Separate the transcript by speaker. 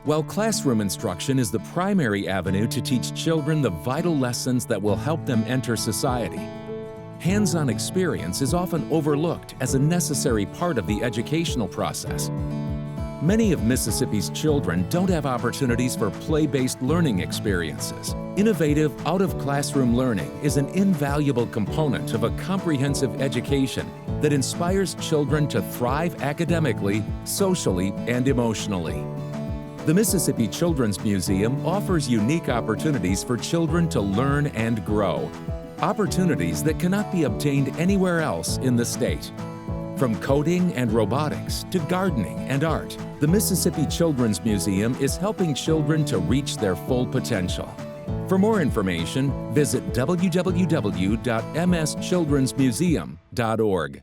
Speaker 1: While classroom instruction is the primary avenue to teach children the vital lessons that will help them enter society, hands-on experience is often overlooked as a necessary part of the educational process. Many of Mississippi's children don't have opportunities for play-based learning experiences. Innovative, out-of-classroom learning is an invaluable component of a comprehensive education that inspires children to thrive academically, socially, and emotionally. The Mississippi Children's Museum offers unique opportunities for children to learn and grow, opportunities that cannot be obtained anywhere else in the state. From coding and robotics to gardening and art, the Mississippi Children's Museum is helping children to reach their full potential. For more information, visit www.mschildrensmuseum.org.